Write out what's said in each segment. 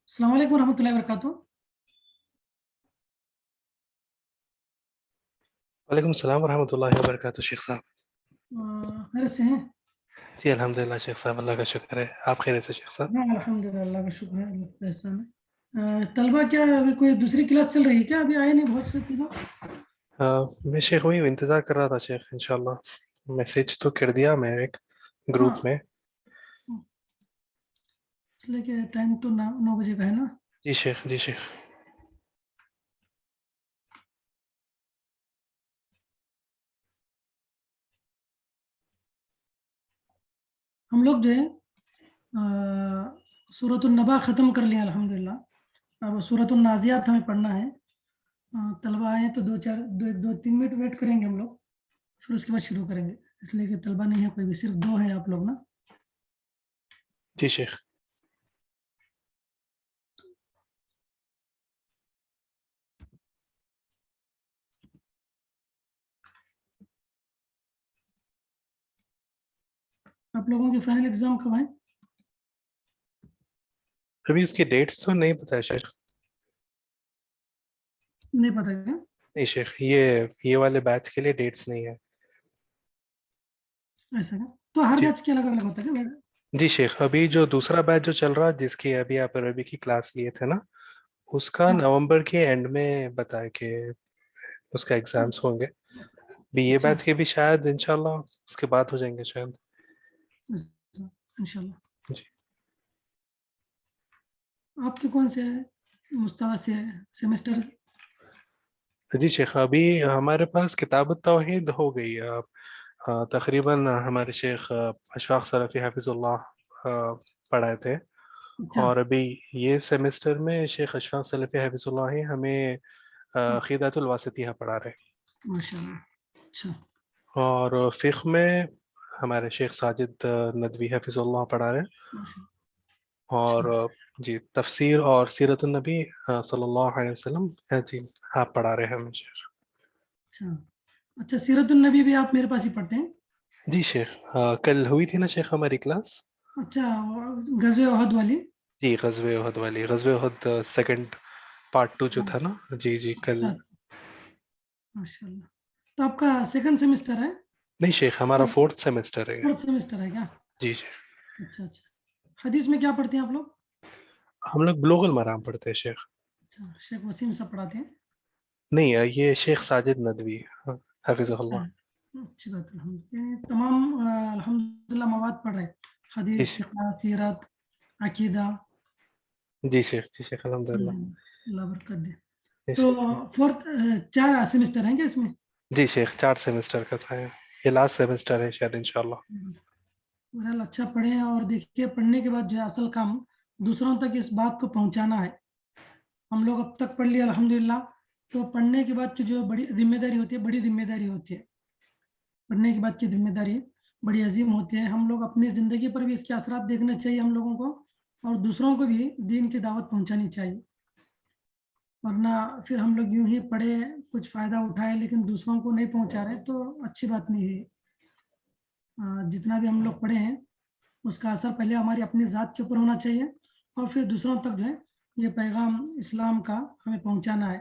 السلام علیکم ورحمۃ اللہ وبرکاتہ۔ وعلیکم السلام ورحمۃ اللہ وبرکاتہ شیخ صاحب۔ خیریت سے ہیں؟ جی الحمد للہ شیخ صاحب، اللہ کا شکر ہے۔ آپ خیریت سے شیخ صاحب؟ ہاں الحمد للہ، اللہ کا شکر ہے، اللہ کا احسان ہے۔ طلبہ کیا ابھی کوئی دوسری کلاس چل رہی ہے کیا؟ ابھی آئے نہیں بہت سے طلبہ۔ میں شیخ وہی انتظار کر رہا تھا شیخ، انشاءاللہ میسج تو کر دیا میں ایک ہاں گروپ میں۔ اس لیے کہ ٹائم تو 9 بجے کا ہے نا۔ جی شیخ، جی شیخ۔ ہم لوگ جو ہے سورۃ النبا ختم کر لیا الحمد للہ۔ اب سورۃ النازعات ہمیں پڑھنا ہے۔ طلبہ آئے تو 2-3 منٹ ویٹ کریں گے ہم لوگ، پھر اس کے بعد شروع کریں گے، اس لیے کہ طلبہ نہیں ہے کوئی بھی، صرف 2 ہیں آپ لوگ نا۔ جی شیخ۔ آپ لوگوں کے فائنل ایگزام کب ہیں؟ ابھی اس کی ڈیٹس تو نہیں پتہ ہے شیخ۔ نہیں پتہ کیا؟ نہیں شیخ، یہ والے بیچ کے لیے ڈیٹس نہیں ہے۔ ایسا کیا؟ تو ہر جی بیچ کے الگ الگ ہوتا ہے کیا؟ جی شیخ، ابھی جو دوسرا بیچ جو چل رہا ہے، جس کی ابھی آپ عربی کی کلاس لیے تھے نا، اس کا ہاں، نومبر کے اینڈ میں بتایا کہ اس کا ایگزامس ہوں گے۔ بھی یہ اچھا بیچ کے بھی شاید انشاءاللہ اس کے بعد ہو جائیں گے شاید۔ انشاءاللہ۔ جی آپ کے کون سے مستوی سے سیمسٹر؟ جی شیخ، ابھی ہمارے پاس کتاب التوحید ہو گئی ہے اب۔ تقریباً ہمارے شیخ اشفاق سلفی حفظ اللہ پڑھائے تھے، اچھا اور ابھی یہ سیمسٹر میں شیخ اشفاق سلفی حفظ اللہ ہی ہمیں عقیدۃ الواسطیہ پڑھا رہے ماشاء اللہ، اچھا ہیں، اور فقہ میں ہمارے شیخ ساجد ندوی حفظ اللہ پڑھا رہے ہیں، ماشاء اللہ، اور اچھا جی تفسیر اور سیرت النبی صلی اللہ علیہ وسلم جی آپ پڑھا رہے ہیں ہمیں شیخ۔ اچھا اچھا، سیرت النبی بھی آپ میرے پاس ہی پڑھتے ہیں؟ جی شیخ، کل ہوئی تھی نا شیخ ہماری کلاس۔ اچھا، غزوہ احد والی؟ جی غزوہ احد والی، غزوہ احد سیکنڈ پارٹ 2 جو ہاں، تھا نا، جی جی کل۔ اچھا ماشاء اللہ۔ تو آپ کا سیکنڈ سیمسٹر ہے؟ نہیں شیخ، ہمارا 4تھ سیمسٹر ہے۔ فورتھ سیمسٹر ہے کیا؟ جی جی، اچھا اچھا، حدیث میں کیا پڑھتے ہیں آپ لوگ؟ ہم لوگ بلوغ المرام پڑھتے ہیں شیخ۔ اچھا، شیخ وسیم صاحب پڑھاتے ہیں؟ نہیں یہ شیخ ساجد ندوی حفظ اچھا، اللہ۔ اچھی بات ہے، الحمد یعنی تمام الحمد للہ مواد پڑھ رہے ہیں، جی حدیث، فقہ، سیرت، عقیدہ۔ جی شیخ، جی شیخ الحمد للہ۔ اللہ برکت دے۔ جی تو شیخ، فورتھ 4 سیمسٹر ہیں کیا اس میں؟ جی شیخ 4 سیمسٹر کا تھا، یہ لاسٹ سیمسٹر ہے شاید انشاءاللہ۔ بہرحال اچھا پڑھیں، اور دیکھیے پڑھنے کے بعد جو ہے اصل کام دوسروں تک اس بات کو پہنچانا ہے۔ ہم لوگ اب تک پڑھ لیا الحمدللہ، تو پڑھنے کے بعد کی جو بڑی ذمہ داری ہوتی ہے، بڑی ذمہ داری ہوتی ہے، پڑھنے کے بعد کی ذمہ داری بڑی عظیم ہوتی ہے۔ ہم لوگ اپنی زندگی پر بھی اس کے اثرات دیکھنے چاہیے ہم لوگوں کو، اور دوسروں کو بھی دین کی دعوت پہنچانی چاہیے، ورنہ پھر ہم لوگ یوں ہی پڑھے، کچھ فائدہ اٹھائے لیکن دوسروں کو نہیں پہنچا رہے تو اچھی بات نہیں ہے۔ جتنا بھی ہم لوگ پڑھے ہیں اس کا اثر پہلے ہماری اپنی ذات کے اوپر ہونا چاہیے، اور پھر دوسروں تک جو ہے یہ پیغام اسلام کا ہمیں پہنچانا ہے،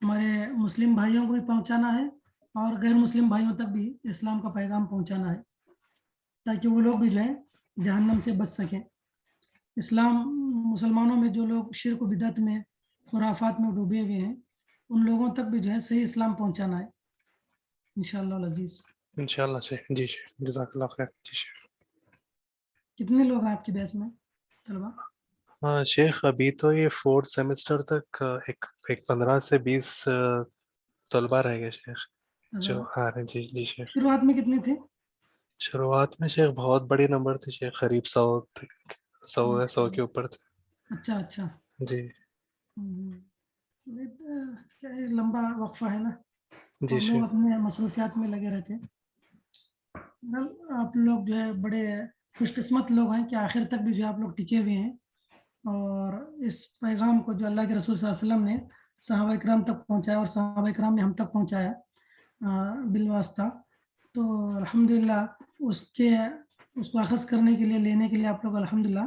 ہمارے مسلم بھائیوں کو بھی پہنچانا ہے، اور غیر مسلم بھائیوں تک بھی اسلام کا پیغام پہنچانا ہے، تاکہ وہ لوگ بھی جو ہے جہنم سے بچ سکیں۔ اسلام مسلمانوں میں جو لوگ شرک و بدعت میں، خرافات میں ڈوبے ہوئے ہیں، ان لوگوں تک بھی جو ہے صحیح اسلام پہنچانا ہے انشاءاللہ العزیز۔ انشاءاللہ شیخ، جی شیخ جزاک اللہ خیر۔ جی شیخ، کتنے لوگ ہیں آپ کی بیچ میں طلبہ؟ ہاں شیخ ابھی تو یہ 4تھ سیمسٹر تک ایک 15 سے 20 طلبہ رہ گئے شیخ جو آ رہے ہیں۔ جی جی شیخ، شروعات میں کتنے تھے؟ شروعات میں شیخ بہت بڑی نمبر تھے شیخ، قریب 100 کے اوپر تھے۔ اچھا اچھا، جی کیا ہے، لمبا وقفہ ہے نا، جی اور لوگ شیخ، اپنے مصروفیات میں لگے رہتے ہیں۔ آپ لوگ جو ہے بڑے خوش قسمت لوگ ہیں کہ آخر تک بھی جو آپ لوگ ٹکے ہوئے ہیں، اور اس پیغام کو جو اللہ کے رسول صلی اللہ علیہ وسلم نے صحابہ اکرام تک پہنچایا، اور صحابہ اکرام نے ہم تک پہنچایا بالواسطہ، تو الحمدللہ اس کو اخذ کرنے کے لیے، لینے کے لیے آپ لوگ الحمدللہ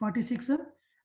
46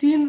3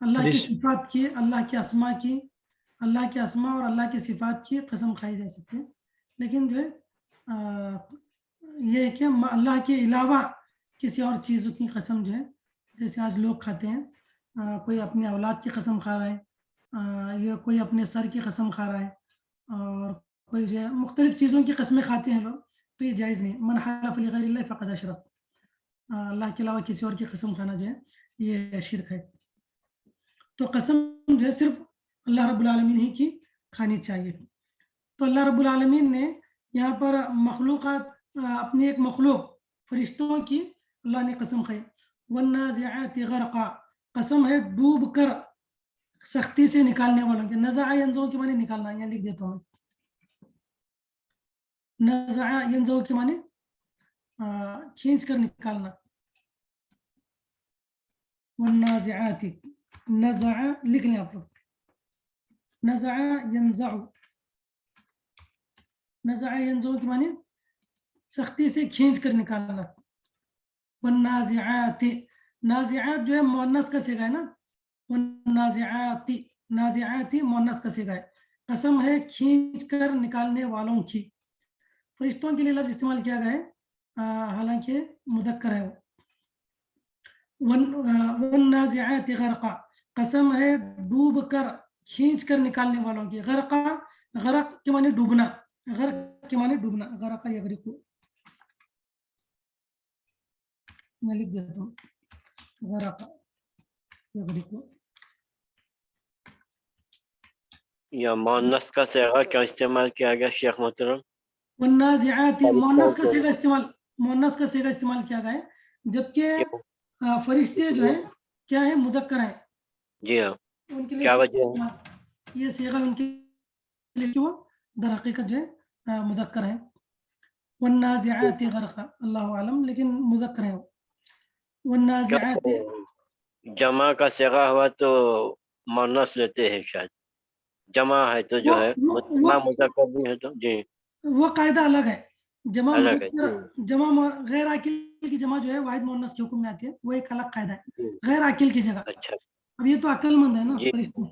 اللہ کی صفات کی، اللہ کے اسما کی، اللہ کے اسما اور اللہ کی صفات کی قسم کھائی جا سکتی ہے، لیکن جو ہے یہ ہے کہ اللہ کے علاوہ کسی اور چیزوں کی قسم جو ہے، جیسے آج لوگ کھاتے ہیں، کوئی اپنی اولاد کی قسم کھا رہا ہے، یا کوئی اپنے سر کی قسم کھا رہا ہے، اور کوئی جو ہے مختلف چیزوں کی قسمیں کھاتے ہیں لوگ، تو یہ جائز نہیں. من حلف لغیر اللہ فقد اشرک، اللہ کے علاوہ کسی اور کی قسم کھانا جو ہے یہ شرک ہے. تو قسم جو ہے صرف اللہ رب العالمین ہی کی کھانی چاہیے. تو اللہ رب العالمین نے یہاں پر مخلوقات، اپنی ایک مخلوق فرشتوں کی اللہ نے قسم کھائی. والنازعات غرقا، قسم ہے ڈوب کر سختی سے نکالنے والوں کے. نزع ینزع کے معنی نکالنا، یہاں لکھ دیتا ہوں. نزع ینزع کے معنی کھینچ کر نکالنا. والنازعات، نزع لکھ لیں آپ لوگ. نزع ینزع، نزع ینزع کے معنی سختی سے کھینچ کر نکالنا. والنازعات، نازعات جو ہے مؤنث کا صیغہ ہے نا، والنازعات، نازعات مؤنث کا صیغہ ہے. قسم ہے کھینچ کر نکالنے والوں کی. فرشتوں کے لیے لفظ استعمال کیا گیا ہے، حالانکہ مذکر ہے. والنازعات غرقا، قسم ہے ڈوب کر کھینچ کر نکالنے والوں کی. غرقا، غرق کے معنی ڈوبنا، غرق کے معنی ڈوبنا. غرقا یغرق، میں لکھ دیتا ہوں. غرقا یغرق. یا مؤنث کا صیغہ کیا استعمال کیا گیا شیخ محترم؟ والنازعات مؤنث کا صیغہ استعمال، مؤنث کا صیغہ استعمال کیا گیا ہے، جبکہ فرشتے جو ہیں کیا ہے، مذکر ہیں. جی ہاں، ان کے لیے کیا وجہ ہے؟ یہ صیغہ ان کے لیے کہ وہ در حقیقت جو ہے مذکر ہیں. والنازعات غرقا، اللہ عالم، لیکن مذکر ہیں. والنازعات جمع کا صیغہ ہوا تو مؤنث لیتے ہیں شاید، جمع ہے تو جو ہے جمع مذکر بھی ہے تو جی وہ قاعدہ الگ ہے. جمع الگ ہے. مذکر، جمع غیر عاقل کی جمع جو ہے واحد مؤنث کے حکم میں آتی ہے، وہ ایک الگ قاعدہ ہے غیر عاقل کی جگہ. اچھا اب یہ تو عقل مند ہے نا، جی فرشتے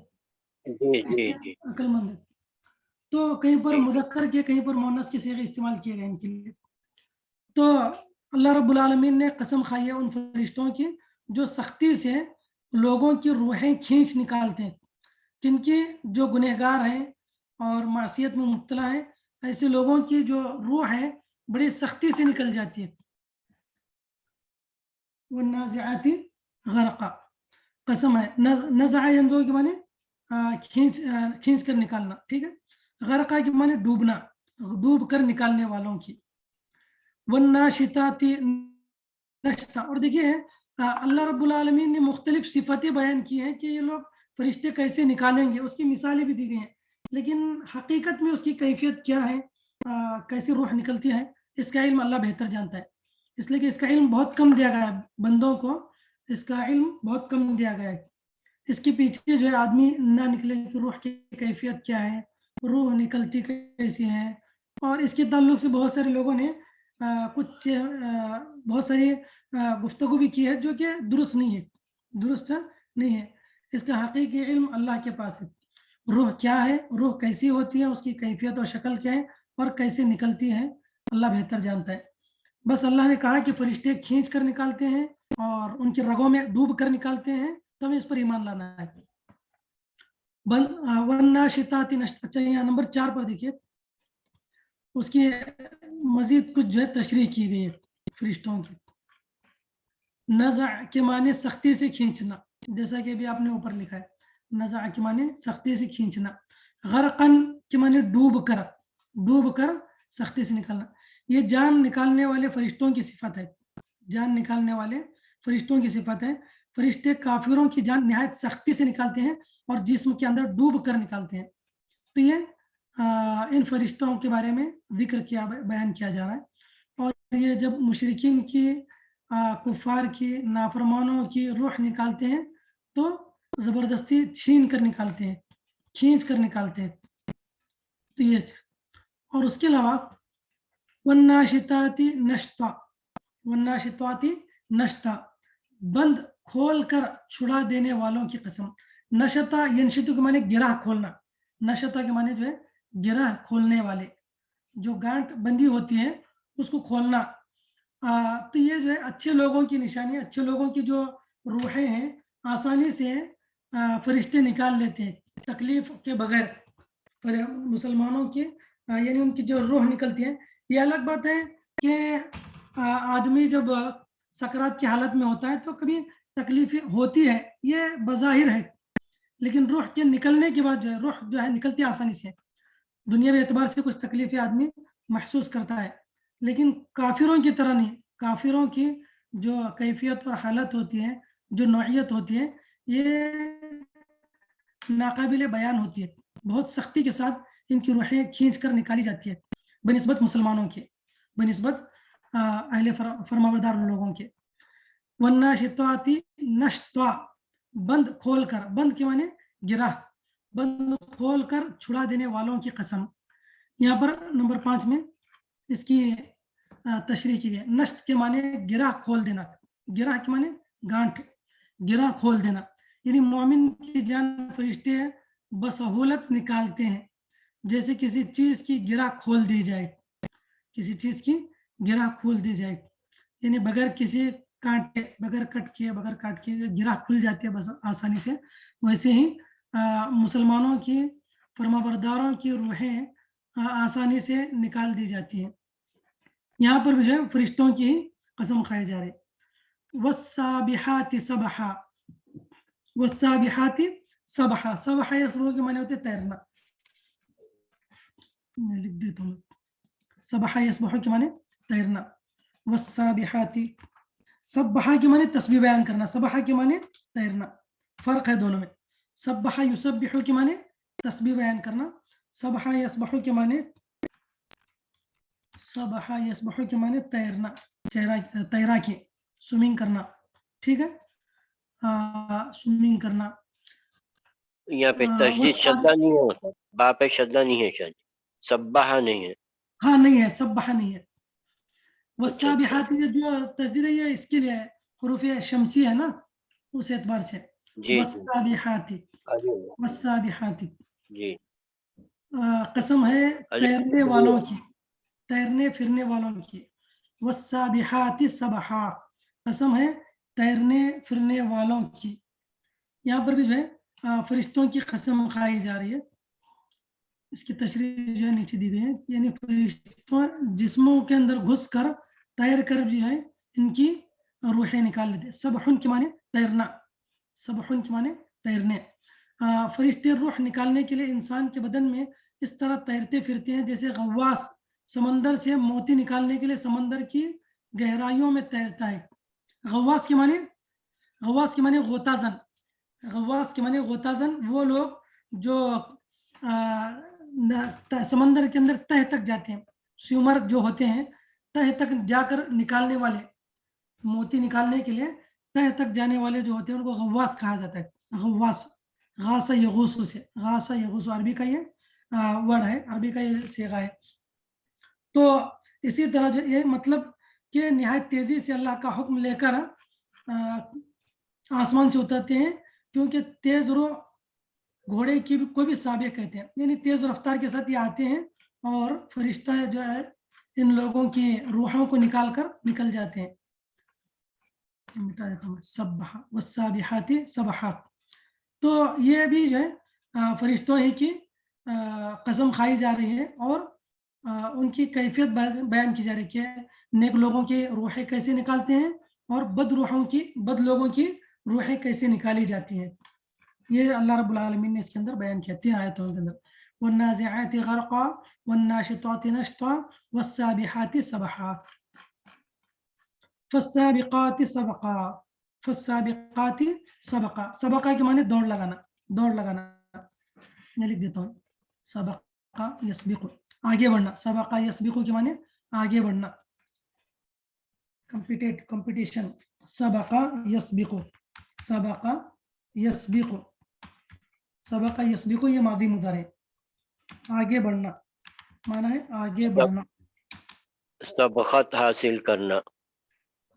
جی جی جی عقل مند ہے، تو کہیں پر جی. مذکر کے کہیں پر مؤنث کے صیغے استعمال کیے گئے ان کے لیے. تو اللہ رب العالمین نے قسم کھائی ہے ان فرشتوں کی جو سختی سے لوگوں کی روحیں کھینچ نکالتے ہیں. جن کی جو گنہگار ہیں اور معصیت میں مبتلا ہیں، ایسے لوگوں کی جو روح ہے بڑی سختی سے نکل جاتی ہے. والنازعات غرقا، قسم ہے. نزع ینزع کے معنی کھینچ کر نکالنا، ٹھیک ہے. غرقا کے معنی ڈوبنا، ڈوب کر نکالنے والوں کی. والناشطات نشطا. اور دیکھیے اللہ رب العالمین نے مختلف صفتیں بیان کی ہیں کہ یہ لوگ فرشتے کیسے نکالیں گے، اس کی مثالیں بھی دی گئی ہیں، لیکن حقیقت میں اس کی کیفیت کیا ہے، کیسے روح نکلتی ہے، اس کا علم اللہ بہتر جانتا ہے. اس لیے کہ اس کا علم بہت کم دیا گیا ہے بندوں کو، اس کا علم بہت کم دیا گیا ہے. اس کے پیچھے جو ہے آدمی نہ نکلے کہ روح کی کیفیت کیا ہے، روح نکلتی کیسی ہے. اور اس کے تعلق سے بہت سارے لوگوں نے کچھ بہت ساری گفتگو بھی کی ہے جو کہ درست نہیں ہے، درست نہیں ہے. اس کا حقیقی علم اللہ کے پاس ہے. روح کیا ہے، روح کیسی ہوتی ہے، اس کی کیفیت اور شکل کیا ہے، اور کیسے نکلتی ہے، اللہ بہتر جانتا ہے. بس اللہ نے کہا کہ فرشتے کھینچ کر نکالتے ہیں اور ان کی رگوں میں ڈوب کر نکالتے ہیں، تو ہمیں اس پر ایمان لانا ہے. والناشطات نشطا. اچھا یہاں نمبر 4 پر دیکھیے، اس کی مزید کچھ جو ہے تشریح کی گئی ہے فرشتوں کی. نزع کے معنی سختی سے کھینچنا، جیسا کہ ابھی آپ نے اوپر لکھا ہے. نزع کے معنی سختی سے کھینچنا. غرقن کے معنی ڈوب کر، ڈوب کر سختی سے نکالنا. یہ جان نکالنے والے فرشتوں کی صفت ہے، جان نکالنے والے فرشتوں کی صفت ہے. فرشتے کافروں کی جان نہایت سختی سے نکالتے ہیں اور جسم کے اندر ڈوب کر نکالتے ہیں. تو یہ ان فرشتوں کے بارے میں ذکر کیا، بیان کیا جا رہا ہے. اور یہ جب مشرکین کی، کفار کی، نافرمانوں کی روح نکالتے ہیں تو زبردستی چھین کر نکالتے ہیں، کھینچ کر نکالتے ہیں. تو یہ اور اس کے علاوہ والناشطات نشطا، والناشطات نشطا، بند کھول کر چھڑا دینے والوں کی قسم. نشتا ینشتو کے معنی گرہ کھولنا, نشتا کے معنی جو ہے گرہ کھولنے والے, جو گانٹ بندی ہوتی ہے اس کو کھولنا. تو یہ جو ہے اچھے لوگوں کی نشانی, اچھے لوگوں کی جو روحیں ہیں آسانی سے فرشتے نکال لیتے ہیں تکلیف کے بغیر. مسلمانوں کی یعنی ان کی جو روح نکلتی ہے. یہ الگ بات ہے کہ آدمی جب سکرات کی حالت میں ہوتا ہے تو کبھی تکلیف ہوتی ہے, یہ بظاہر ہے, لیکن روح کے نکلنے کے بعد جو ہے روح جو ہے نکلتی ہے آسانی سے. دنیاوی اعتبار سے کچھ تکلیفیں آدمی محسوس کرتا ہے, لیکن کافروں کی طرح نہیں. کافروں کی جو کیفیت اور حالت ہوتی ہے, جو نوعیت ہوتی ہے, یہ ناقابل بیان ہوتی ہے. بہت سختی کے ساتھ ان کی روحیں کھینچ کر نکالی جاتی ہے بنسبت مسلمانوں کے, بنسبت اہل فرمانبردار لوگوں کے. والناشطات نشطا, بند کھول کر, بند کے معنی گرہ, بند کھول کر چھڑا دینے والوں کی قسم. یہاں پر نمبر 5 میں اس کی تشریح کی ہے. نشط کے معنی گرہ کھول دینا, گرہ کے معنی گانٹ, گرہ کھول دینا, یعنی مومن کی جان فرشتے بسہولت نکالتے ہیں, جیسے کسی چیز کی گرہ کھول دی جائے, کسی چیز کی گرہ کھول دی جائے, یعنی بغیر کسی کانٹے, بغیر کٹ کے گرہ کھل جاتی ہے بس آسانی سے. ویسے ہی مسلمانوں کی فرمانبرداروں کی روحیں آسانی سے نکال دی جاتی ہیں. یہاں پر بھی جو ہے فرشتوں کی قسم کھائی جا رہی. والسابحات سبحا, والسابحات سبحا, سبحا یسبحو کے معنی ہوتے تیرنا. میں لکھ دیتا ہوں, سبحا یسبحو کے معنی تیرنا. والسابحات, سبحا کے معنی تسبیح بیان کرنا, سبحا کے معنی تیرنا, فرق ہے دونوں میں. سبحا یسبحو کے معنی تسبیح بیان کرنا, سبحا یسبحو کے معنی, سبحا یسبحو کے معنی تیرنا, تیراکی, سوئمنگ کرنا. ٹھیک ہے, سوئمنگ کرنا. یہاں پہ تشدید شدہ نہیں ہے, با پہ شدہ نہیں ہے, شاید سبحہ نہیں ہے. ہاں نہیں ہے, سبحہ نہیں ہے. والسابحات جو تشدید ہے یہ اس کے لیے حروف شمسی ہے نا, اس اعتبار سے. والسابحات, والسابحات, جی قسم ہے تیرنے والوں کی, تیرنے پھرنے والوں کی. والسابحات سبحا, قسم ہے تیرنے پھرنے والوں کی. یہاں پر بھی جو ہے فرشتوں کی قسم کھائی جا رہی ہے. اس کی تشریح جو ہے نیچے دی گئی ہے, یعنی فرشتوں جسموں کے اندر گھس کر تیر کر جو ہے ان کی روحیں نکال لیتے. سبحن کے معنی تیرنا, سبحن کے معنی تیرنے. فرشتے روح نکالنے کے لیے انسان کے بدن میں اس طرح تیرتے پھرتے ہیں جیسے غواص سمندر سے موتی نکالنے کے لیے سمندر کی گہرائیوں میں تیرتا ہے. غواص کے معنی, غواص کے معنی غوطہ زن, غواص کے معنی غوطہ زن وہ لوگ جو سمندر کے اندر تہ تک جاتے ہیں, سوئمر جو ہوتے ہیں تہ تک جا کر نکالنے والے, موتی نکالنے کے لیے تہ تک جانے والے جو ہوتے ہیں ان کو غواص کہا جاتا ہے. غواص, غاصہ یغوص سے, غاصہ یغوص عربی کا یہ ورڈ ہے, عربی کا یہ صیغہ ہے. تو اسی طرح جو یہ مطلب کہ نہایت تیزی سے اللہ کا حکم لے کر آسمان سے اترتے ہیں, کیونکہ تیز رو گھوڑے کی بھی کوئی بھی سابق کہتے ہیں, یعنی تیز رفتار کے ساتھ یہ آتے ہیں اور فرشتہ جو ہے ان لوگوں کی روحوں کو نکال کر نکل جاتے ہیں. مٹا دیتا ہوں, سبحا والسابحات سبحا. تو یہ بھی جو ہے فرشتوں ہی کی قسم کھائی جا رہی ہے اور ان کی کیفیت بیان کی جا رہی ہے کہ نیک لوگوں کی روحیں کیسے نکالتے ہیں اور بد روحوں کی, بد لوگوں کی روحیں کیسے نکالی جاتی ہیں. یہ اللہ رب العالمین نے اس کے اندر بیان کیا 3 آیتوں کے اندر. والنازعات غرقا والناشطات نشطا والسابحات سبحا. فالسابقات سبقا, فالسابقات سبقا, سبقا کے معنی دوڑ لگانا, دوڑ لگانا. میں لکھ دیتا ہوں, سبقا یسبقو, آگے بڑھنا. سبقا یسبقو کے معنی آگے بڑھنا, کمپٹیشن. سبقا یسبقو, سبقا یسبقو, سبقا یسبقو یہ ماضی مضارع, آگے بڑھنا معنی ہے آگے بڑھنا. سبقت حاصل کرنا,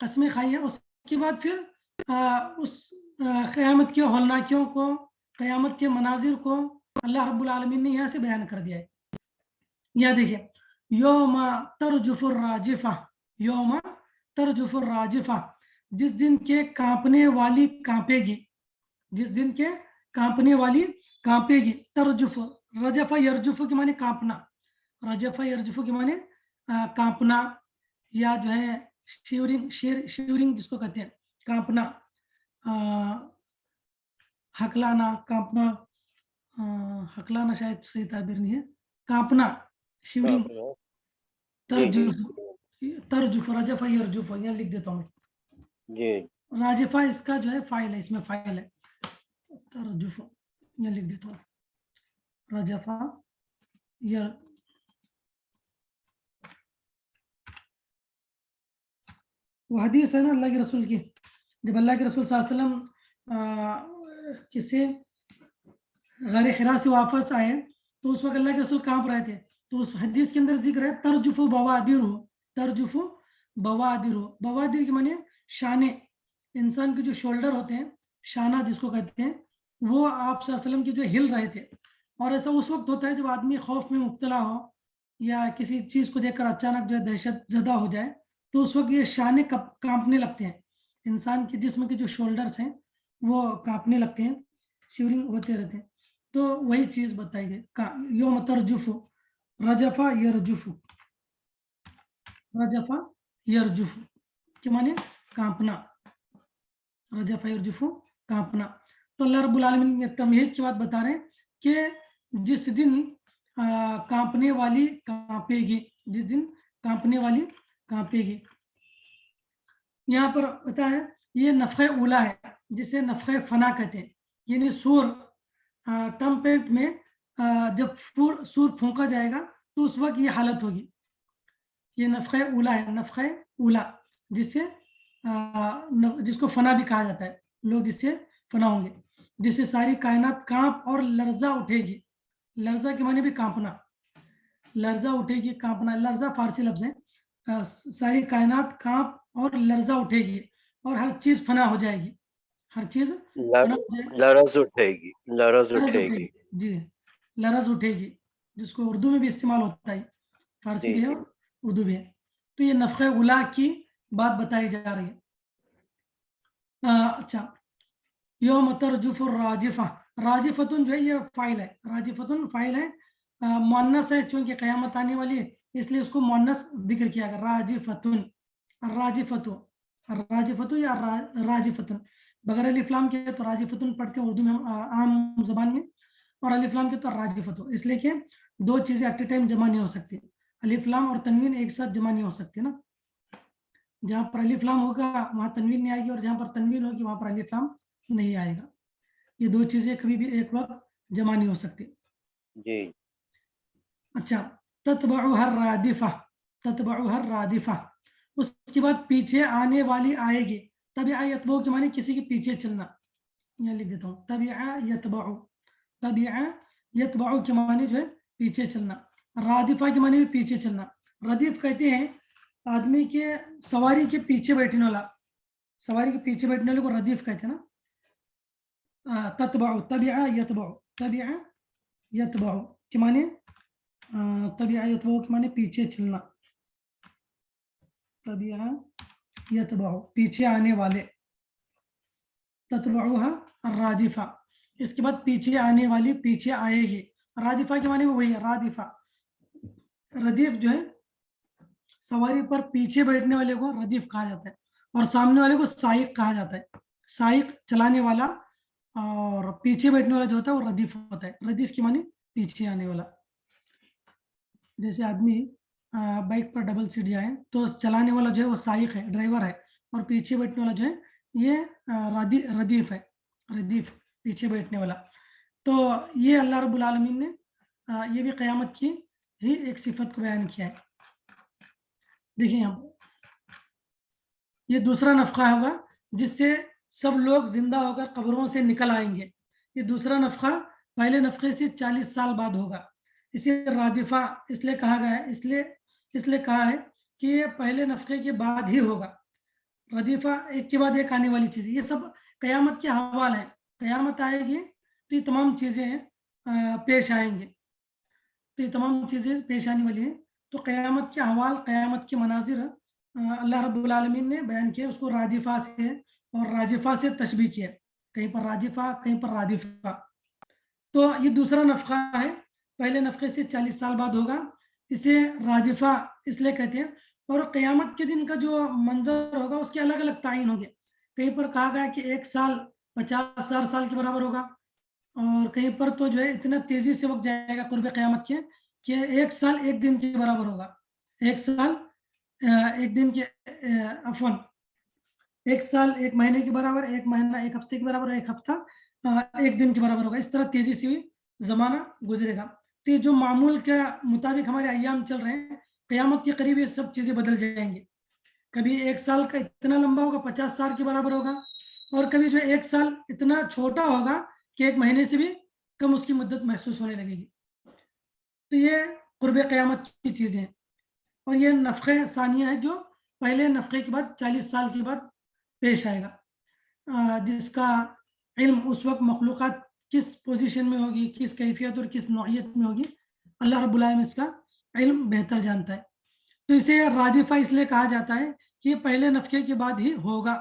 قسمیں کھائی ہیں. اس کے بعد پھر اس قیامت کے ہولناکیوں کو, قیامت کے مناظر کو اللہ رب العالمین نے یہاں سے بیان کر دیا ہے. یہاں دیکھیں, یوم ترجف الراجفہ, یوم ترجف الراجفہ, جس دن کے کانپنے والی کانپے گی, جس دن کے کانپنے والی کانپے گی. ترجف, رجفہ یرجف کے معنی کانپنا, رجفہ یرجف کے معنی کانپنا, یا جو ہے شیورنگ, شیورنگ جس کو کہتے ہیں کانپنا, ہکلانا, کانپنا, ہکلانا شاید صحیح تعبیر نہیں ہے, کانپنا, شیورنگ. ترجف, ترجف, رجفہ یرجف, یہاں لکھ دیتا ہوں میں. راجفہ اس کا جو ہے فاعل ہے, اس میں فاعل ہے. ترجف یہاں لکھ دیتا ہوں, رجفہ یر. وہ حدیث ہے نا اللہ کے رسول کی, جب اللہ کے رسول صلی اللہ علیہ وسلم کسی غار حرا سے واپس آئے تو اس وقت اللہ کے رسول کانپ رہے تھے. تو اس حدیث کے اندر ذکر ہے ترجف بوادرہ, ترجف بوادرہ. بوادر کے معنی شانے, انسان کے جو شولڈر ہوتے ہیں, شانہ جس کو کہتے ہیں, وہ آپ صلی اللہ علیہ وسلم کے جو ہل رہے تھے. اور ایسا اس وقت ہوتا ہے جب آدمی خوف میں مبتلا ہو یا کسی چیز کو دیکھ کر اچانک جو ہے دہشت زدہ ہو جائے, تو اس وقت یہ شانے کانپنے لگتے ہیں. انسان کے جسم کے جو شولڈرز ہیں وہ کانپنے لگتے ہیں, شیورنگ ہوتے رہتے ہیں. تو وہی چیز بتائی گئی, یوم ترجف, رجفہ یرجف, رجفہ یرجف کے معنی کانپنا, رجفہ یرجف کانپنا. تو اللہ رب العالمین نے تمہید کی بات بتا رہے ہیں کہ جس دن کانپنے والی کانپے گی, جس دن کانپنے والی کانپے گی. یہاں پر بتا ہے یہ نفخہ اولا ہے جسے نفخہ فنا کہتے ہیں. یعنی سور ٹمپیٹ میں جب سور پھونکا جائے گا تو اس وقت یہ حالت ہوگی. یہ نفخہ اولا ہے, نفخہ اولا جس کو فنا بھی کہا جاتا ہے. لوگ جس سے فنا ہوں گے, جس سے ساری کائنات کانپ اور لرزہ اٹھے گی. لرزہ کے معنی بھی کانپنا, لرزہ اٹھے گی, کانپنا. لرزہ فارسی لفظ ہے. ساری کائنات کانپ اور لرزہ اٹھے گی اور ہر چیز فنا ہو جائے گی, ہر چیز لرز اٹھے گی, لرز اٹھے گی. جی, لرز اٹھے گی, جس کو اردو میں بھی استعمال ہوتا ہے, فارسی بھی ہے اور اردو بھی ہے. تو یہ نفخہ اولا کی بات بتائی جا رہی ہے. اچھا, یوم ترجف الراجفہ, راجفتن جو ہے یہ فاعل ہے, راجفتن فاعل ہے, مؤنث ہے چونکہ قیامت آنے والی ہے اس لیے اس کو مؤنث ذکر کیا گیا. راجفتن, الراجفتو, الراجفتو یا راجفتن. بغیر الف لام کے تو راجفتن پڑھتے ہیں اردو میں عام زبان میں, اور الف لام کے تو راجفتو, اس لیے کہ دو چیزیں ایٹ اے ٹائم جمع نہیں ہو سکتی. الف لام اور تنوین ایک ساتھ جمع نہیں ہو سکتی نا. جہاں پر الف لام ہوگا وہاں تنوین نہیں آئے گی, اور جہاں پر تنوین ہوگی وہاں پر الف لام نہیں آئے گا. یہ دو چیزیں کبھی بھی ایک وقت جمع نہیں ہو سکتی. جی. اچھا, تتبعها الرادفہ, تتبعها الرادفہ, اس کے بعد پیچھے آنے والی آئے گی. تبع یتبع کے معنی کسی کے پیچھے چلنا, یہاں لکھ دیتا ہوں, تبع یتبع, تبع یتبع کے معنی جو ہے پیچھے چلنا. رادفہ کے معنی بھی پیچھے چلنا. ردیف کہتے ہیں آدمی کے سواری کے پیچھے بیٹھنے والا, سواری کے پیچھے بیٹھنے والے کو ردیف کہتے ہیں نا. تتبع, تبع یتبع, تبع یتبع کے معنی, تبع یتبع کے معنی پیچھے چلنا, تبع یتبع پیچھے آنے والے. تتبعها الرادفہ, اس کے بعد پیچھے آنے والی پیچھے آئے گی. رادفہ کے معنی وہی ہے, رادفہ. ردیف جو ہے سواری پر پیچھے بیٹھنے والے کو ردیف کہا جاتا ہے, اور سامنے والے کو سائق کہا جاتا ہے. سائق چلانے والا, اور پیچھے بیٹھنے والا جو ہوتا ہے وہ ردیف ہوتا ہے. ردیف کے معنی پیچھے آنے والا. جیسے آدمی بائک پر ڈبل سیٹ جائے تو چلانے والا جو ہے وہ سائق ہے, ڈرائیور ہے, اور پیچھے بیٹھنے والا جو ہے یہ ردیف ہے, ردیف پیچھے بیٹھنے والا. تو یہ اللہ رب العالمین نے یہ بھی قیامت کی ہی ایک صفت کو بیان کیا ہے. دیکھیں یہاں یہ دوسرا نفخہ ہوگا جس سے سب لوگ زندہ ہو کر قبروں سے نکل آئیں گے. یہ دوسرا نفخہ پہلے نفخے سے 40 سال بعد ہوگا. اسے رادفہ اس لیے کہا گیا ہے, اس لیے کہا ہے کہ یہ پہلے نفخے کے بعد ہی ہوگا. ردیفہ ایک کے بعد ایک آنے والی چیزیں، یہ سب قیامت کے احوال ہیں. قیامت آئے گی تو یہ تمام چیزیں پیش آئیں گے، تو یہ تمام چیزیں پیش آنے والی ہیں. تو قیامت کے احوال، قیامت کے مناظر اللہ رب العالمین نے بیان کیا، اس کو رادفہ سے اور راجفہ سے تشبیہ کیا، کہیں پر راجفہ کہیں پر رادفہ. تو یہ دوسرا نفخہ ہے، پہلے نفخے سے 40 سال بعد ہوگا، اسے رادفہ اس لیے کہتے ہیں. اور قیامت کے دن کا جو منظر ہوگا اس کے الگ الگ تعین ہوں گے. کہیں پر کہا گیا کہ 1 سال 50,000 سال کے برابر ہوگا، اور کہیں پر تو جو ہے اتنا تیزی سے وقت جائے گا قرب قیامت کے کہ 1 سال 1 دن کے برابر ہوگا. 1 سال 1 دن کے عفواً 1 سال 1 مہینے کے برابر، 1 مہینہ 1 ہفتے کے برابر، 1 ہفتہ 1 دن کے برابر ہوگا. اس طرح تیزی سے زمانہ گزرے گا. تو یہ جو معمول کے مطابق ہمارے ایام چل رہے ہیں، قیامت کے قریب یہ سب چیزیں بدل جائیں گے. کبھی 1 سال کا اتنا لمبا ہوگا 50 سال کے برابر ہوگا، اور کبھی جو 1 سال اتنا چھوٹا ہوگا کہ 1 مہینے سے بھی کم اس کی مدت محسوس ہونے لگے گی. تو یہ قرب قیامت کی چیزیں ہیں. اور یہ نفخہ ثانیہ ہے جو پہلے نفخے کے بعد 40 سال کے بعد پیش آئے گا، جس کا علم اس وقت مخلوقات کس پوزیشن میں ہوگی، کس کیفیت اور کس نوعیت میں ہوگی، اللہ رب العالمین اس کا علم بہتر جانتا ہے. تو اسے رادفہ اس لیے کہا جاتا ہے کہ یہ پہلے نفخے کے بعد ہی ہوگا.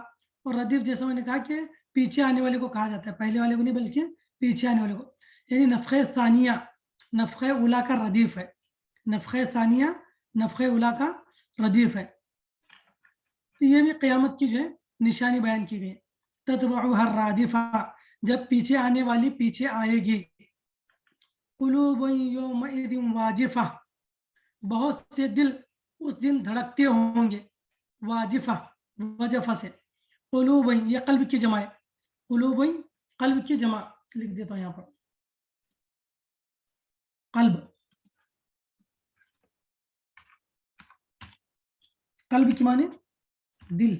اور ردیف جیسا میں نے کہا کہ پیچھے آنے والے کو کہا جاتا ہے، پہلے والے کو نہیں بلکہ پیچھے آنے والے کو. یعنی نفخہ ثانیہ نفخہ اولا کا ردیف ہے، نفخہ ثانیہ نفخہ اولا کا ردیف ہے. تو یہ بھی قیامت کی جو ہے نشانی بیان کی گئی. تتبعها الرادفہ، جب پیچھے آنے والی پیچھے آئے گی. قلوب یومئذ واجفہ، بہت سے دل اس دن دھڑکتے ہوں گے. واجفہ وجفہ سے. قلوب یہ قلب کی جمع ہے، قلوب قلب کی جمع لکھ دیتا ہوں یہاں پر. قلب، قلب کی معنی دل،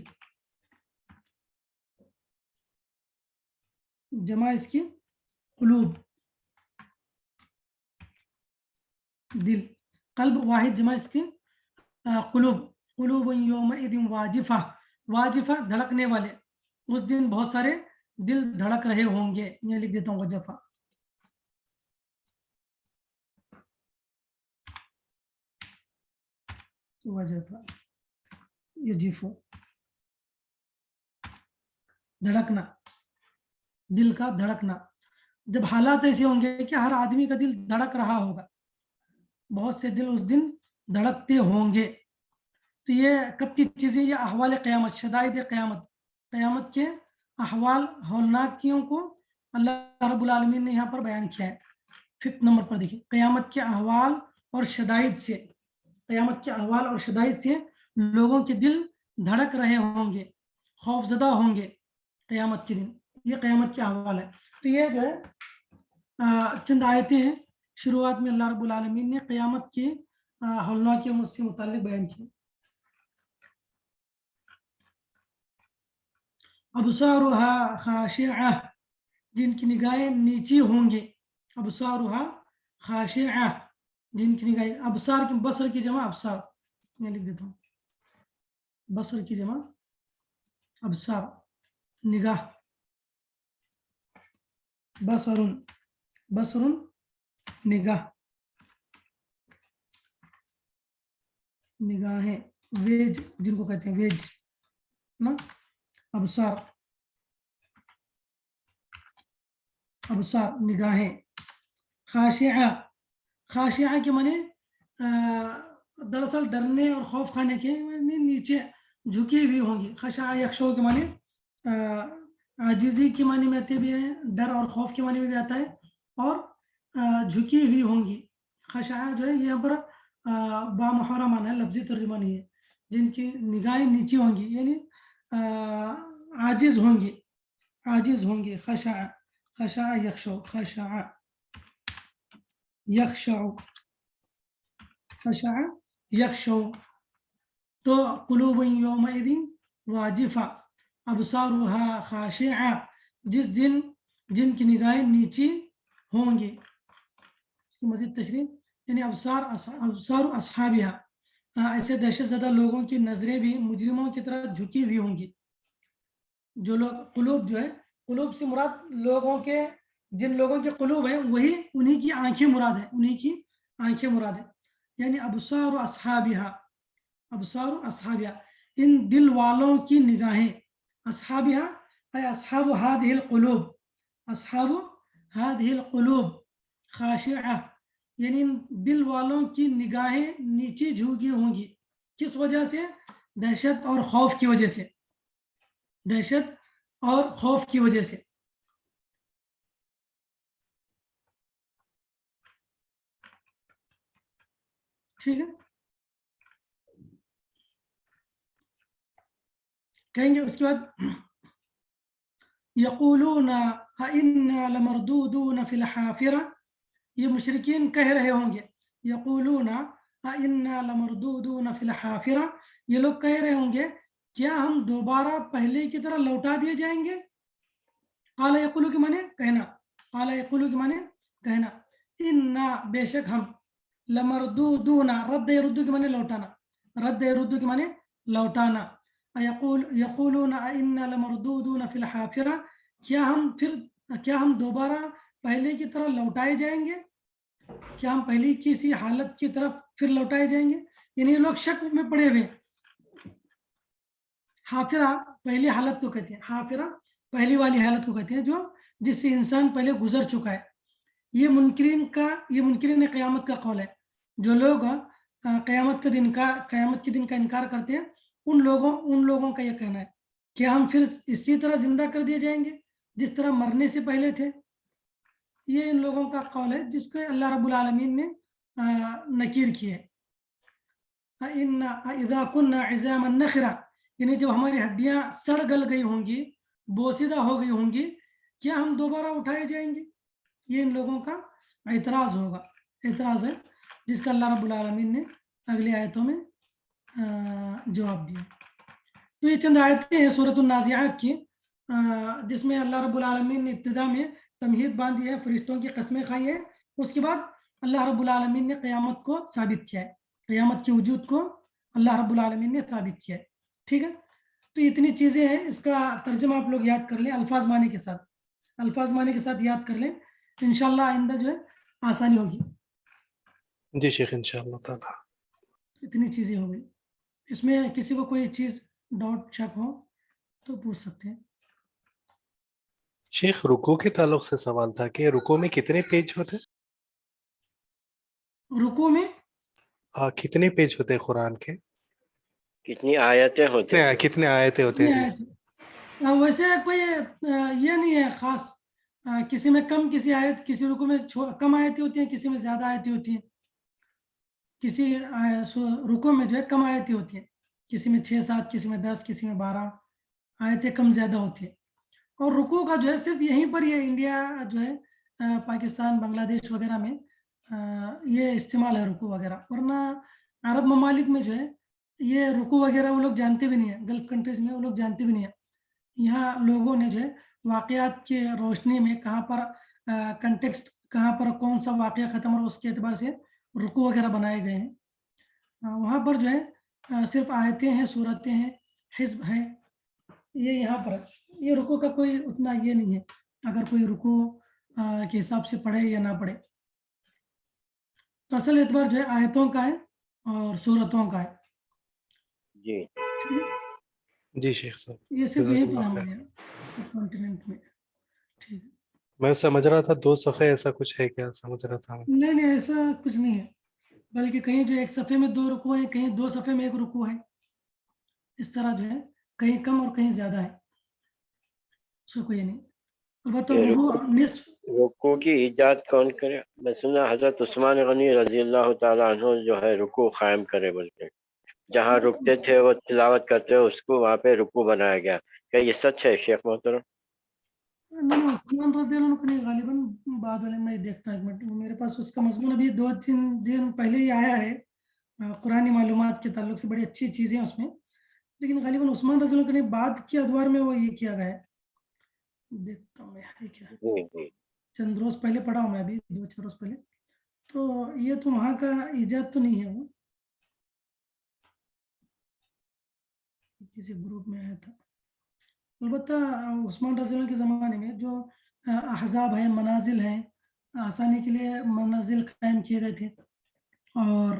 جمع اس کی قلوب، دل. قلب واحد، جمع اس کی قلوب. قلوب یومئذ واجفہ، واجفہ دھڑکنے والے. اس دن بہت سارے دل دھڑک رہے ہوں گے. یہ لکھ دیتا ہوں وجفہ. وجفہ یجفو، دھڑکنا، دل کا دھڑکنا. جب حالات ایسے ہوں گے کہ ہر آدمی کا دل دھڑک رہا ہوگا، بہت سے دل اس دن دھڑکتے ہوں گے. تو یہ کب کی چیزیں؟ یہ احوال قیامت، شدائد قیامت، قیامت کے احوال ہولناکیوں کو اللہ رب العالمین نے یہاں پر بیان کیا ہے. 5 نمبر پر دیکھیں، قیامت کے احوال اور شدائد سے، قیامت کے احوال اور شدائد سے لوگوں کے دل دھڑک رہے ہوں گے، خوف زدہ ہوں گے قیامت کے دن. یہ قیامت کے احوال ہے. تو یہ جو ہے چند آیتیں ہیں شروعات میں اللہ رب العالمین نے قیامت کی ہولناکیوں سے متعلق بیان کی. ابصارها خاشعہ، جن کی نگاہیں نیچی ہوں گے. ابصارها خاشعہ، جن کی نگاہیں، ابصار کی بصر کی جمع ابصار، میں لکھ دیتا ہوں بصر کی جمع ابصار، نگاہ. بصر، بصر نگاہ، نگاہیں. ویج جن کو کہتے ہیں ویج نا، ابصار، ابصار نگاہیں. خاشعہ، خاشعہ کے معنی دراصل ڈرنے اور خوف کھانے کے نیچے جھکی ہوئی ہوں گی. خشع یخشع کے معنی عاجزی کے معنی میں آتے بھی ہیں، ڈر اور خوف کے معنی میں بھی آتا ہے، اور جھکی ہوئی ہوں گی. خشع جو ہے یہاں پر بامحورہ معنی ہے، لفظی ترجمہ نہیں ہے. جن کی نگاہیں نیچی ہوں گی یعنی عاجز ہوں گی، عاجز ہوں گی. خشع، خشع یخشع، خشع یخشع، خشع یخشع. تو قلوب یومئذ واجفہ، ابصارها خاشعہ، جس دن جن کی نگاہیں نیچی ہوں گی. اس کی مزید تشریح یعنی ابصار اصحابها، ایسے دہشت زدہ لوگوں کی نظریں بھی مجرموں کی طرح جھکی ہوئی ہوں گی. جو لوگ قلوب جو ہے قلوب سے مراد لوگوں کے جن لوگوں کے قلوب ہیں وہی انہی کی آنکھیں مراد ہیں انہی کی آنکھیں مراد ہیں یعنی ابصار اصحابہا ابصار اصحابہا ان دل والوں کی نگاہیں اصحابہا اے اصحاب هذه القلوب اصحاب هذه القلوب خاشعہ یعنی ان دل والوں کی نگاہیں نیچے جھکی ہوں گی کس وجہ سے دہشت اور خوف کی وجہ سے دہشت اور خوف کی وجہ سے ٹھیک ہے کہیں گے اس کے بعد یقولون انا لمردودون فی الحافرہ یہ مشرکین کہہ رہے ہوں گے یقولون انا لمردودون فی الحافرہ یہ لوگ کہہ رہے ہوں گے کیا ہم دوبارہ پہلے کی طرح لوٹا دیے جائیں گے قال یقولو کے معنی کہنا قال یقولو کے معنی کہنا انا بے شک ہم لمردودون رد یردو کے معنی لوٹانا رد یردو کے معنی لوٹانا یقولون انا لمردودون فی الحافرہ کیا ہم دوبارہ پہلے کی طرح لوٹائے جائیں گے کیا ہم پہلی کسی حالت کی طرف پھر لوٹائے جائیں گے یعنی یہ لوگ شک میں پڑے ہوئے حافرہ پہلی حالت کو کہتے ہیں حافرہ پہلی والی حالت کو کہتے ہیں جو جس سے انسان پہلے گزر چکا ہے یہ منکرین قیامت کا قول ہے جو لوگ قیامت کے دن کا انکار کرتے ہیں ان لوگوں کا یہ کہنا ہے کہ ہم پھر اسی طرح زندہ کر دیے جائیں گے جس طرح مرنے سے پہلے تھے یہ ان لوگوں کا قول ہے جس کو اللہ رب العالمین نے نکیر کی ہے اذا كنا عظاما نخرا یعنی جب ہماری ہڈیاں سڑ گل گئی ہوں گی بوسیدہ ہو گئی ہوں گی کیا ہم دوبارہ اٹھائے جائیں گے یہ ان لوگوں کا اعتراض ہے جس کا اللہ رب العالمین نے اگلی آیتوں میں جواب دیا تو یہ چند آیتیں ہیں سورۃ النازعات کی جس میں اللہ رب العالمین نے ابتدا میں تمہید باندھی ہے فرشتوں کی قسمیں کھائی ہے اس کے بعد اللہ رب العالمین نے قیامت کو ثابت کیا ہے قیامت کے وجود کو اللہ رب العالمین نے ثابت کیا ہے ٹھیک ہے تو اتنی چیزیں ہیں اس کا ترجمہ آپ لوگ یاد کر لیں الفاظ معنی کے ساتھ یاد کر لیں انشاءاللہ آئندہ جو ہے آسانی ہوگی جی شیخ انشاءاللہ تعالی اتنی چیزیں ہو گئی اس میں کسی کو کوئی چیز ڈاؤٹ شک ہو تو پوچھ سکتے ہیں شیخ رکوع کے تعلق سے سوال تھا کہ رکوع میں کتنے پیج ہوتے رکوع میں کتنے پیج ہوتے ہیں قرآن کے کتنی آیتیں ہوتے ہیں کتنے آیتیں ہوتے ہیں جی ویسے کوئی یہ نہیں ہے خاص کسی میں کم کسی آیت کسی رکوع میں کم آیتیں ہوتی ہیں کسی میں زیادہ آیتیں ہوتی ہیں کسی رکوع میں جو ہے کم آیتیں ہوتی ہیں کسی میں 6-7 کسی میں 10 کسی میں 12 آیتیں کم زیادہ ہوتی ہیں اور رکوع کا جو ہے صرف یہیں پر یہ انڈیا جو ہے پاکستان بنگلہ دیش وغیرہ میں یہ استعمال ہے رکوع وغیرہ ورنہ عرب ممالک میں جو ہے یہ رکوع وغیرہ وہ لوگ جانتے بھی نہیں ہیں گلف کنٹریز میں وہ لوگ جانتے بھی نہیں ہیں یہاں لوگوں نے جو ہے واقعات کے روشنی میں کہاں پر کنٹیکسٹ کہاں پر کون سا واقعہ ختم اور اس کے اعتبار سے رکوع وغیرہ بنائے گئے ہیں وہاں پر جو ہے صرف آیتیں ہیں صورتیں ہیں حزب ہیں یہ یہاں پر یہ رکوع کا کوئی اتنا یہ نہیں ہے اگر کوئی رکوع کے حساب سے پڑھے یا نہ پڑھے تو اصل اعتبار جو ہے آیتوں کا ہے اور صورتوں کا ہے جی جی شیخ صاحب یہ صرف یہیں پر ہمارے کانٹیننٹ میں ٹھیک ہے میں سمجھ رہا تھا 2 صفحے ایسا کچھ ہے کیا سمجھ رہا تھا نہیں ایسا کچھ نہیں ہے بلکہ کہیں جو ایک صفحے میں 2 رکوع ہیں کہیں 2 صفحے میں 1 رکوع ہے اس طرح جو ہے کہیں کم اور کہیں زیادہ ہے اس کا کوئی نہیں البتہ رکوع کی ایجاد کون کرے میں سنا حضرت عثمان غنی رضی اللہ تعالیٰ عنہ جو ہے رکوع قائم کرے بلکہ جہاں رکتے تھے وہ تلاوت کرتے اس کو وہاں پہ رکوع بنایا گیا کیا یہ سچ ہے شیخ محترم نہیں عثمان رضی اللہ عنہ کو نہیں غالباً بعد والے میں دیکھتا ہوں ایک منٹ میرے پاس اس کا مضمون ابھی 2-3 دن پہلے ہی آیا ہے قرآنی معلومات کے تعلق سے بڑی اچھی چیزیں ہیں اس میں لیکن غالباً عثمان رضی اللہ عنہ کے بعد کے ادوار میں وہ یہ کیا گیا ہے دیکھتا ہوں میں کیا چند روز پہلے پڑھا ہوں میں ابھی 2-4 روز پہلے تو یہ تو وہاں کا ایجاد تو نہیں ہے وہ کسی گروپ میں آیا تھا البتہ عثمان رضی اللہ عنہ کے زمانے میں جو احزاب ہیں، منازل ہیں، آسانی کے لیے منازل قائم کیے گئے تھے، اور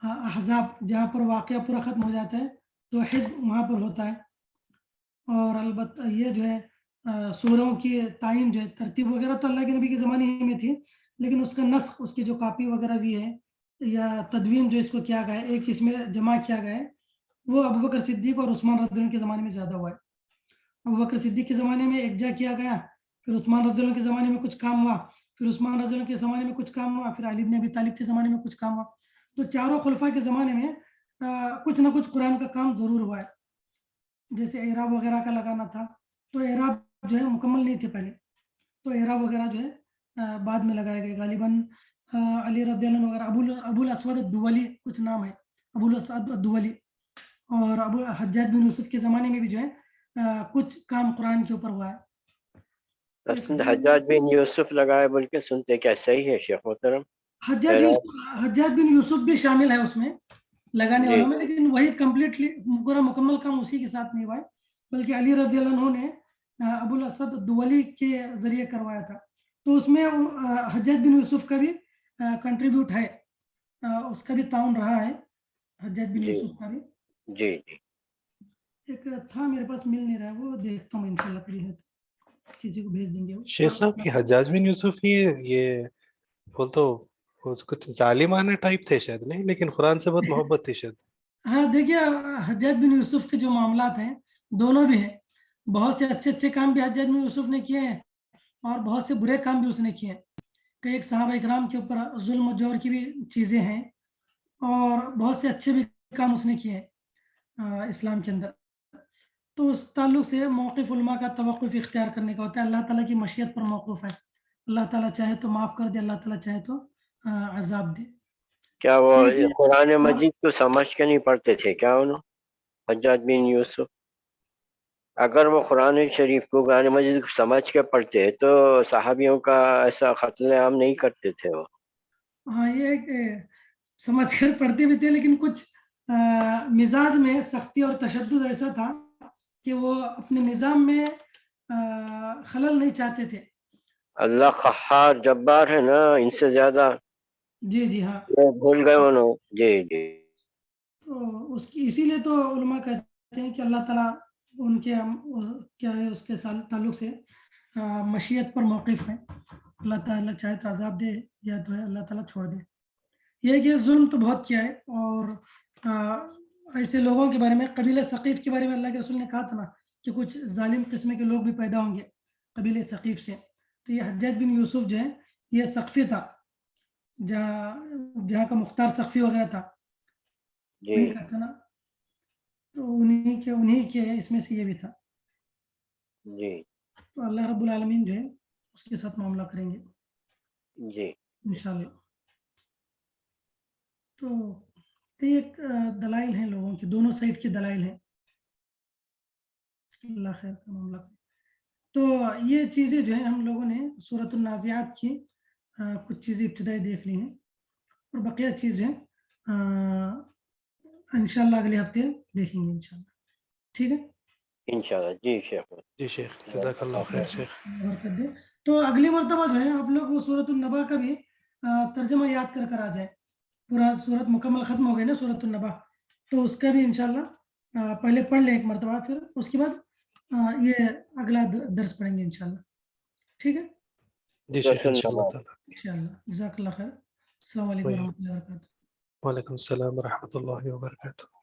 احزاب جہاں پر واقعہ پورا ختم ہو جاتا ہے تو حزب وہاں پر ہوتا ہے. اور البتہ یہ جو ہے سوروں کی تعین جو ہے ترتیب وغیرہ تو اللہ کے نبی کے زمانے ہی میں تھی، لیکن اس کا نسخ، اس کی جو کاپی وغیرہ بھی ہے یا تدوین جو اس کو کیا گیا ہے، ایک اس میں جمع کیا گیا ہے، وہ ابوبکر صدیق اور عثمان رضی اللہ عنہ کے زمانے میں زیادہ ہوا ہے. ابوبکر صدیق کے زمانے میں یکجا کیا گیا، پھر عثمان رضی اللہ عنہ کے زمانے میں کچھ کام ہوا، پھر عثمان رضی اللہ عنہ کے زمانے میں کچھ کام ہوا، پھر علی بن ابی طالب کے زمانے میں کچھ کام ہوا. تو چاروں خلفاء کے زمانے میں کچھ نہ کچھ قرآن کا کام ضرور ہوا ہے. جیسے اعراب وغیرہ کا لگانا تھا تو اعراب جو ہے مکمل نہیں تھے پہلے، تو اعراب وغیرہ جو ہے بعد میں لگائے گئے. غالباً علی رضی اللہ عنہ وغیرہ، ابو الاسود الدولی کچھ نام ہے، ابو الاسود الدولی، اور ابو حجاج بن یوسف کے زمانے میں بھی جو ہے کچھ کام قرآن کے اوپر ہوا ہے. حجاج بن یوسف لگائے بول کے سنتے، کیا صحیح ہے شیخ محترم؟ حجاج بن یوسف بھی شامل ہے اس میں لگانے والوں میں، لیکن وہی کمپلیٹلی پورا مکمل کام اسی کے ساتھ نہیں ہوا ہے، بلکہ علی رضی اللہ عنہ نے ابو الاسود الدولی کے ذریعے کروایا تھا. تو اس میں حجاج بن یوسف کا بھی کنٹریبیوٹ ہے، اس کا بھی تعاون رہا ہے حجاج بن یوسف کا بھی. جی جی ایک تھا میرے پاس، مل نہیں رہا ہے، وہ دیکھتا ہوں انشاءاللہ کبھی ہے تو کسی کو بھیج دیں گے. شیخ صاحب کی حجاج بن یوسف یہ بول تو کچھ ظالمانہ ٹائپ تھے شاید، نہیں لیکن قرآن سے بہت محبت تھی شاید. ہاں دیکھیے، حجاج بن یوسف کے جو معاملات ہیں دونوں بھی ہیں. بہت سے اچھے کام بھی حجاج بن یوسف نے کیے ہیں اور بہت سے برے کام بھی اس نے کیے ہیں. کہ ایک صحابہ اکرام کے اوپر ظلم و جور کی بھی چیزیں ہیں، اور بہت سے اچھے بھی کام اس نے کیے ہیں اسلام کے اندر. تو اس تعلق سے موقف علماء کا توقف اختیار کرنے کا ہوتا ہے. اللہ تعالیٰ کی مشیت پر موقف ہے. اللہ تعالیٰ چاہے تو معاف کر دے، اللہ تعالیٰ چاہے تو عذاب دے. کیا وہ قرآن مجید کو سمجھ کے نہیں پڑھتے تھے کیا انہوں حجاج بن یوسف؟ اگر وہ قرآن شریف کو، قرآن مجید کو سمجھ کے پڑھتے تو صحابیوں کا ایسا قتل عام نہیں کرتے تھے وہ. ہاں، یہ کہ سمجھ کر پڑھتے بھی تھے، لیکن کچھ مزاج میں سختی اور تشدد ایسا تھا کہ وہ اپنے نظام میں خلل نہیں چاہتے تھے. اللہ قہار جبار ہے نا، ان سے زیادہ. جی ہاں، بھول گئے انہوں. جی جی تو اسی لیے تو علماء کہتے ہیں کہ اللہ تعالیٰ ان کے کیا ہے، اس کے تعلق سے مشیت پر موقف ہے. اللہ تعالیٰ چاہے تو عذاب دے یا تو ہے اللہ تعالیٰ چھوڑ دے. یہ کہ ظلم تو بہت کیا ہے، اور ایسے لوگوں کے بارے میں، قبیلہ ثقیف کے بارے میں اللہ کے رسول نے کہا تھا نا کہ کچھ ظالم قسم کے لوگ بھی پیدا ہوں گے قبیلہ ثقیف سے. تو یہ حجاج بن یوسف جو ہے یہ ثقفی تھا، جہاں کا مختار ثقفی وغیرہ تھا، وہی کا تھا نا. تو انہی کے اس میں سے یہ بھی تھا. جی تو اللہ رب العالمین جو ہے اس کے ساتھ معاملہ کریں گے جی انشاءاللہ. تو ایک دلائل ہیں لوگوں کے، دونوں سائڈ کے دلائل ہیں. اللہ خیر کا معاملہ کرے. تو یہ چیزیں جو ہیں ہم لوگوں نے سورۃ النازعات کی کچھ چیزیں ابتدائی دیکھ لی ہیں، اور بقیہ چیز جو ہے انشاءاللہ اگلے ہفتے دیکھیں گے انشاءاللہ. ٹھیک ہے انشاءاللہ. جی شیخ. جی شیخ، جزاک اللہ خیر شیخ. برکت دے. تو اگلی مرتبہ جو ہے آپ لوگ وہ سورۃ النبا کا بھی ترجمہ یاد کر آ جائے. پورا سورت مکمل ختم ہو گئی نا سورۃ النبا، تو اس کا بھی انشاءاللہ پہلے پڑھ لیں ایک مرتبہ، پھر اس کے بعد یہ اگلا درس پڑھیں گے انشاءاللہ. ٹھیک ہے جی شیخ، انشاءاللہ تعالی. انشاءاللہ. جزاک اللہ خیر. السلام علیکم ورحمۃ اللہ وبرکاتہ. وعلیکم السلام ورحمۃ اللہ وبرکاتہ.